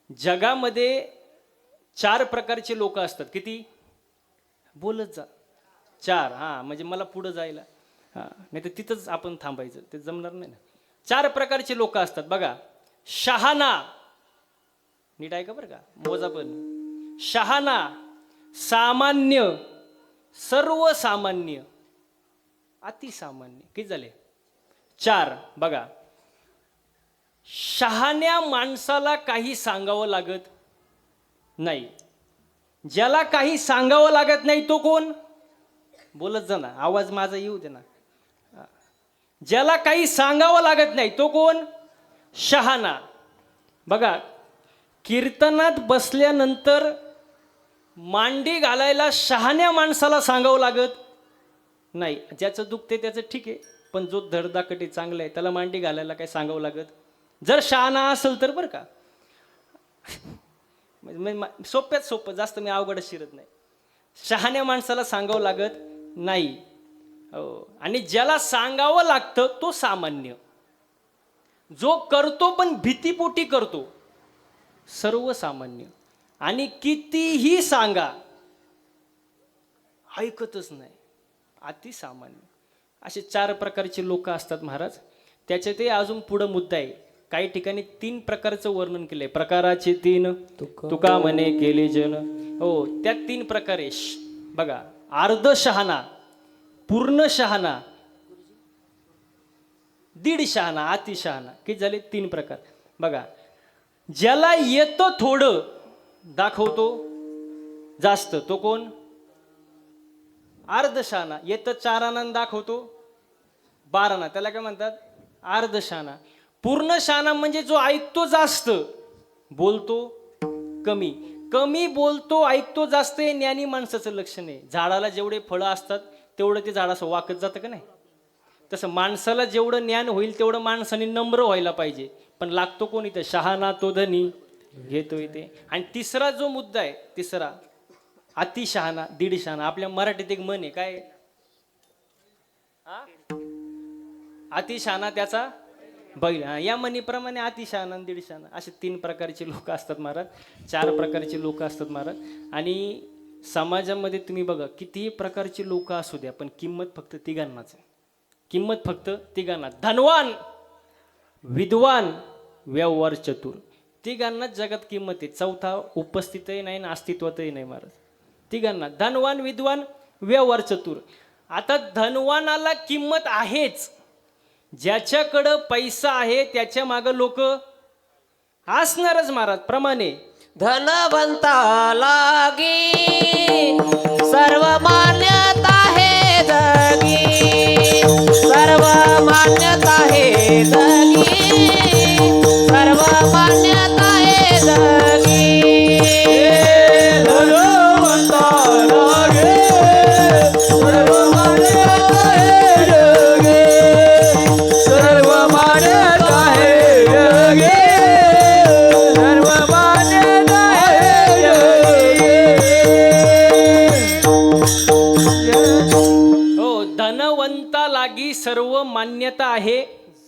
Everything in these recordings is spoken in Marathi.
जगामध्ये 4 प्रकारचे लोक असतात. किती? बोलत जा. 4. हां, म्हणजे मला पुढं जायला नाही तर तिथंच आपण थांबायचं, ते जमणार नाही ना. 4 प्रकारचे लोक असतात बघा. शहाणा, नीट ऐका बरं का, मोजा पण. शहाणा, सामान्य, सर्वसामान्य, अतिसामान्य. किती झाले? 4. बघा, शहाण्या माणसाला काही सांगावं लागत नाही. ज्याला काही सांगावं लागत नाही तो कोण? बोलत जा ना, आवाज माझा येऊ दे ना. ज्याला काही सांगावं लागत नाही तो कोण? शहाणा. बघा, कीर्तनात बसल्यानंतर मांडी घालायला शहाण्या माणसाला सांगावं लागत नाही. ज्याचं दुखते त्याचं ठीक आहे, पण जो धडधाकटे चांगला आहे त्याला मांडी घालायला काय सांगावं लागत? जर शहाणा असेल तर बरं का. सोप्यात सोपं, जास्त मी अवघड शिरत नाही. शहाण्या माणसाला सांगावं लागत नाही. हो. आणि ज्याला सांगावं लागतं तो सामान्य. जो करतो पण भीतीपोटी करतो, सर्वसामान्य. आणि कितीही सांगा ऐकतच नाही, अतिसामान्य. असे 4 प्रकारचे लोक असतात महाराज. त्याच्यातही अजून पुढं मुद्दा आहे. काही ठिकाणी 3 प्रकारचं वर्णन केलंय. प्रकाराचे 3 तुका म्हणे केले जन. हो, त्या 3 प्रकारे बघा. अर्ध शहाणा, पूर्ण शहाणा, दीड शहाणा, अति शहाणा. किती झाले? 3 प्रकार. बघा, ज्याला येतं थोडं दाखवतो जास्त तो कोण? अर्ध शहाणा. येतं 4 आना दाखवतो 12 आना, त्याला काय म्हणतात? अर्ध शहाणा. पूर्ण शहाणा म्हणजे जो ऐकतो जास्त, बोलतो कमी. कमी बोलतो, ऐकतो जास्त, हे ज्ञानी माणसाचं लक्षण आहे. झाडाला जेवढे फळं असतात तेवढं ते झाड असं वाकत जातं का नाही? तसं माणसाला जेवढं ज्ञान होईल तेवढं माणसाने नम्र व्हायला पाहिजे. पण लागतो कोण इथं? शहाणा तो धनी घेतो इथे. आणि तिसरा जो मुद्दा आहे, तिसरा अतिशहाणा, दीड शहाणा. आपल्या मराठीत एक म्हण आहे, काय? अतिशहाणा त्याचा बैल. या म्हणीप्रमाणे अतिशहाणा, दीड शहाणा, असे 3 प्रकारचे लोक असतात महाराज. 4 प्रकारचे लोक असतात महाराज. आणि समाजामध्ये तुम्ही बघा, कितीही प्रकारचे लोक असू द्या, पण किंमत फक्त तिघांनाच आहे. किंमत फक्त तिघांना. धनवान, विद्वान, व्यवहार चतुर. तिघांनाच जगात किंमत आहे. चौथा उपस्थितही नाही ना अस्तित्वातही नाही महाराज. तिघांना, धनवान, विद्वान, व्यवहार चतुर. आता धनवानाला किंमत आहेच. ज्याच्याकडं पैसा आहे त्याच्या मागं लोक असणारच महाराज. प्रमाणे धनवंता लागी सर्व मान्यता है जगी, सर्व मान्यता है जगी, सर्व मान्यता है जगी. धनवंता लागी सर्व मान्यता है जगी, सर्व मान्यता है जगी, सर्व मान्यता है जगी. हो, धनवंता लागी सर्व मान्यता आहे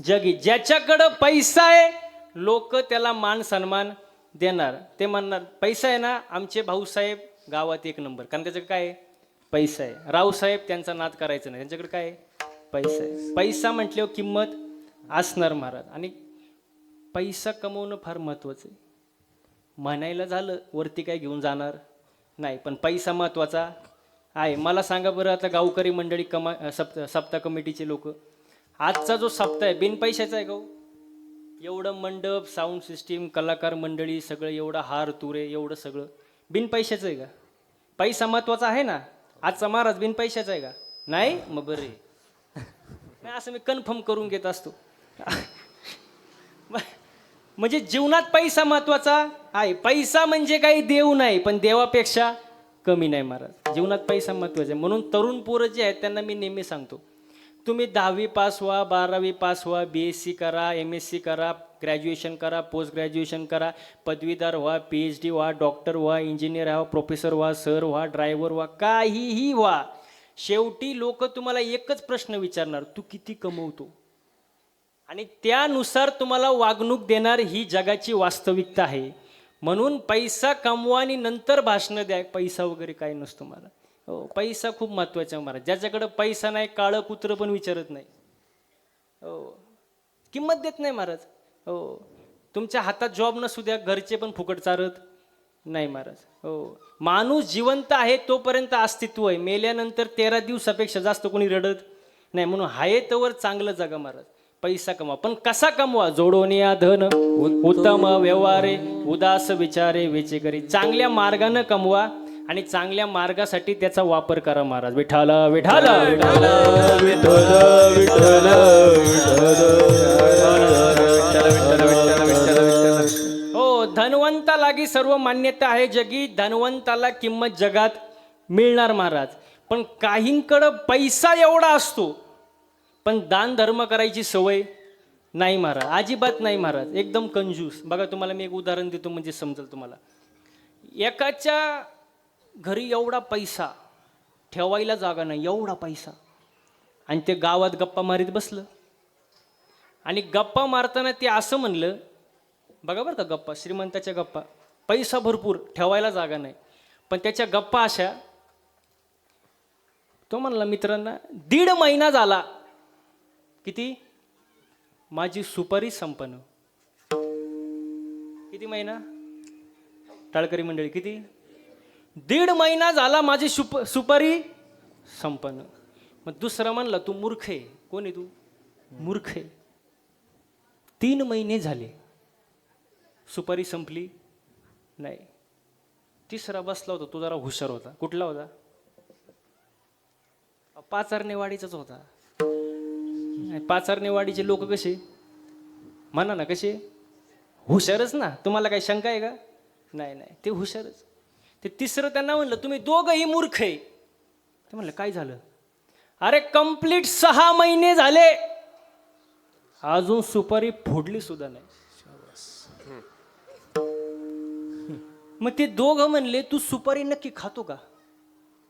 जगी. ज्याच्याकडं पैसा आहे लोक त्याला मान सन्मान देणार. ते म्हणणार पैसा आहे ना, आमचे भाऊसाहेब गावात 1 नंबर. कारण त्याच्याकडे काय आहे? पैसा आहे. रावसाहेब त्यांचा नाद करायचं नाही, त्यांच्याकडे काय आहे? पैसा आहे. पैसा म्हटल्यावर किंमत असणार महाराज. आणि पैसा कमवणं फार महत्त्वाचं आहे. म्हणायला झालं वरती काय घेऊन जाणार नाही, पण पैसा महत्त्वाचा आहे. मला सांगा बरं, आता गावकरी मंडळी सप्ताह कमिटीचे लोक, आजचा जो सप्ताह आहे बिन पैशाचा आहे का? एवढं मंडप, साऊंड सिस्टीम, कलाकार मंडळी, सगळं एवढं हार तुरे, एवढं सगळं बिन पैशाचं आहे का? पैसा महत्त्वाचा आहे ना. आजचा महाराज बिन पैशाचा आहे का? नाही. मग बरं आहे. नाही, असं मी कन्फर्म करून घेत असतो. म्हणजे जीवनात पैसा महत्त्वाचा आहे. पैसा म्हणजे काही देव नाही, पण देवापेक्षा कमी नाही महाराज. जीवनात पैसा महत्त्वाचा आहे. म्हणून तरुण पोरं जे आहेत त्यांना मी नेहमी सांगतो, तुम्ही 10वी पास व्हा, 12वी पास व्हा, BSc करा, MSc करा, ग्रॅज्युएशन करा, पोस्ट ग्रॅज्युएशन करा, पदवीधर व्हा, PhD व्हा, डॉक्टर व्हा, इंजिनियर व्हा, प्रोफेसर व्हा, सर व्हा, ड्रायव्हर व्हा, काहीही व्हा. शेवटी लोक तुम्हाला एकच प्रश्न विचारणार, तू किती कमवतो? आणि त्यानुसार तुम्हाला वागणूक देणार. ही जगाची वास्तविकता आहे. म्हणून पैसा कमवा आणि नंतर भाषणं द्या. पैसा वगैरे काय नसतो महाराज. हो, पैसा खूप महत्त्वाचा आहे महाराज. ज्याच्याकडं पैसा नाही, काळं कुत्रं पण विचारत नाही. हो, किंमत देत नाही महाराज. हो, तुमच्या हातात जॉब नसू द्या, घरचे पण फुकट चारत नाही महाराज. हो, माणूस जिवंत आहे तोपर्यंत अस्तित्व आहे. मेल्यानंतर 13 दिवसापेक्षा जास्त कोणी रडत नाही. म्हणून हाय तोवर चांगलं जगा महाराज. पैसा कमवा, पण कसा कमवा? जोडून या धन उत्तम व्यवहारे, उदास विचारे वेचे करी. चांगल्या मार्गानं कमवा आणि चांगल्या मार्गासाठी त्याचा वापर करा महाराज. विठाल विठाल विठाल हो, धनवंता लागी सर्व मान्यता आहे जगी. धनवंताला किंमत जगात मिळणार महाराज. पण काहींकडं पैसा एवढा असतो पण दान धर्म करायची सवय नाही महाराज. अजिबात नाही महाराज. एकदम कंजूस. बघा, तुम्हाला मी एक उदाहरण देतो म्हणजे समजेल तुम्हाला. एकाच्या घरी एवढा पैसा, ठेवायला जागा नाही, एवढा पैसा, आणि ते गावात गप्पा मारीत बसलं. आणि गप्पा मारताना ते असं म्हणलं, बघा बरं का, गप्पा, श्रीमंताच्या गप्पा, पैसा भरपूर, ठेवायला जागा नाही, पण त्याच्या गप्पा अशा. तो म्हणला मित्रांना, 1.5 महिना झाला, किती, माझी सुपारी संपन्न. किती महिना? टाळकरी मंडळी, किती? 1.5 महिना झाला माझी सुपारी संपन्न. मग दुसरा म्हणला, तू मूर्ख आहे. कोण आहे तू? मूर्ख आहे. 3 महिने झाले, सुपारी संपली नाही. तिसरा बसला होता, तो जरा हुशार होता. कुठला होता? पाचारणेवाडीचाच होता. पाचारणेवाडीचे लोक कसे, म्हणा ना, कसे? हुशारच ना. तुम्हाला काही शंका आहे का? नाही नाही, ते हुशारच. ते तिसरं त्यांना म्हणलं, तुम्ही दोघंही मूर्ख आहे. ते म्हणलं, काय झालं? अरे कंप्लीट 6 महिने झाले, अजून सुपारी फोडली सुद्धा नाही. मग ते दोघं म्हणले, तू सुपारी नक्की खातो का?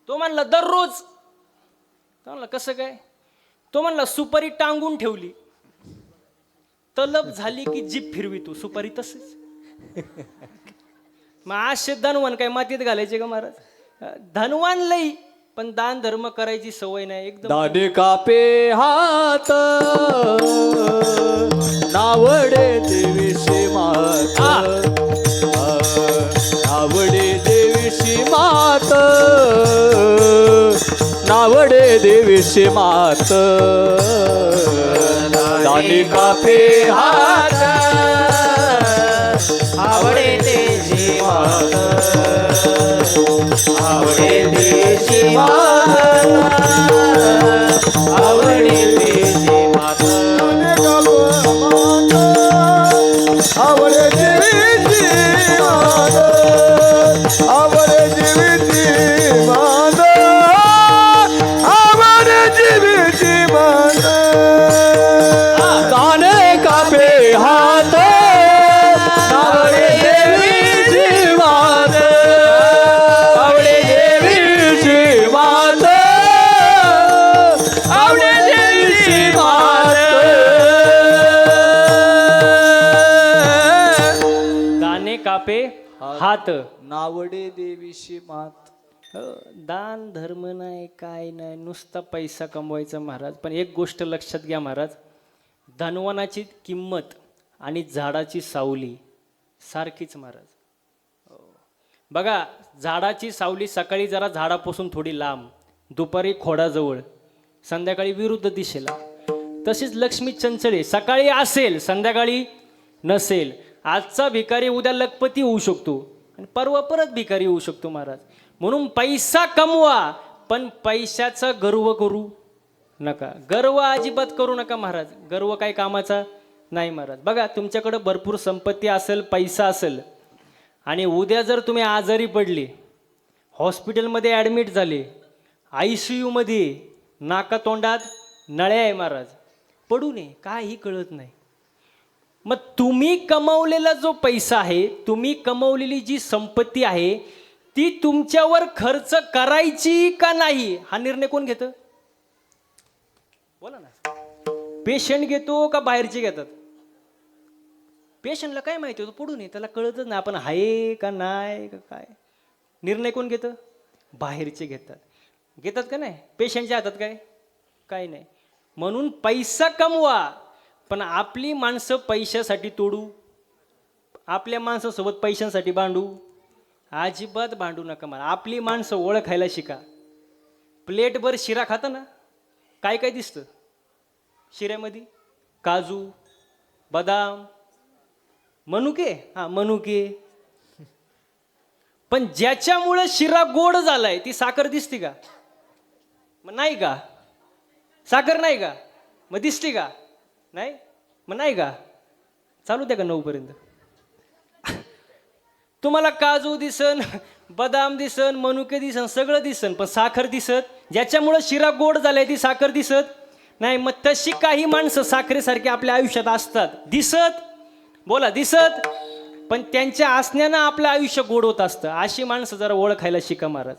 तो म्हणला, दररोज. तो म्हणला, कसं काय? तो म्हणला, सुपारी टांगून ठेवली, तलब झाली की जीभ फिरवी तू, सुपारी तसंच. मग असे धनवान काय मातीत घालायचे का महाराज? धनवान लई, पण दान धर्म करायची सवय नाही. एकदम दाने कापे हात, नावडे देवीशी मात, नावडे देवीशी मात, नावडे देवीशी मात. दाने कापे हात, आवडे देशी मात, आवडे देशी मात, आवडे देशी मात. आवडे देवीची मात, आवडे देवीची मात, आवडे देवीची मात. दाने कापे हात, आवडे देवीची मात, आवडे देवीची मात, आवडे देवीची मात. दाने कापे हात, नावडे देवीशी मात. दान धर्म नाही, काय नाही, नुसता पैसा कमवायचा महाराज. पण एक गोष्ट लक्षात घ्या महाराज, धनवानाची किंमत आणि झाडाची सावली सारखीच महाराज. बघा, झाडाची सावली सकाळी जरा झाडापासून थोडी लांब, दुपारी खोडाजवळ, संध्याकाळी विरुद्ध दिशेला. तशीच लक्ष्मी चंचळे, सकाळी असेल, संध्याकाळी नसेल. आजचा भिकारी उद्या लखपती होऊ शकतो आणि परवा परत भिकारी होऊ शकतो महाराज. म्हणून पैसा कमवा, पण पैशाचा गर्व करू नका. गर्व अजिबात करू नका महाराज. गर्व काय कामाचा नाही महाराज. बघा, तुमच्याकडं भरपूर संपत्ती असेल, पैसा असेल, आणि उद्या जर तुम्ही आजारी पडले, हॉस्पिटलमध्ये ॲडमिट झाले, ICU मध्ये, नाकातोंडात नळ्या आहे महाराज, पडू नये, काही कळत नाही. मग तुम्ही कमावलेला जो पैसा आहे, तुम्ही कमावलेली जी संपत्ती आहे, ती तुमच्यावर खर्च करायची का नाही, हा निर्णय कोण घेतं? बोला ना. पेशंट घेतो का बाहेरचे घेतात? पेशंटला काय माहिती होतं पडून त्याला कळतच नाही आपण आहे का नाही का काय. निर्णय कोण घेतं? बाहेरचे घेतात का नाही? पेशंटच्या हातात काय काय नाही. म्हणून पैसा कमवा, पण आपली माणसं पैशासाठी तोडू, आपल्या माणसासोबत पैशांसाठी भांडू अजिबात भांडू नका. मला आपली माणसं ओळखायला शिका. प्लेटभर शिरा खाता ना, काय काय दिसतं शिऱ्यामध्ये? काजू, बदाम, मनुके. हां मनुके. पण ज्याच्यामुळं शिरा गोड झालाय ती साखर दिसते का? मग नाही का? साखर नाही का? मग दिसते का? नाही. मग नाही का? चालू द्या का 9 पर्यंत. तुम्हाला काजू दिसन, बदाम दिसन, मनुके दिसन, सगळं दिसन, पण साखर दिसत. ज्याच्यामुळं शिरा गोड झालाय ती साखर दिसत नाही. मग तशी काही माणसं साखरेसारखी आपल्या आयुष्यात असतात. दिसत, बोला दिसत, पण त्यांच्या असण्यानं आपलं आयुष्य गोड होत असतं. अशी माणसं जरा ओळखायला शिका महाराज.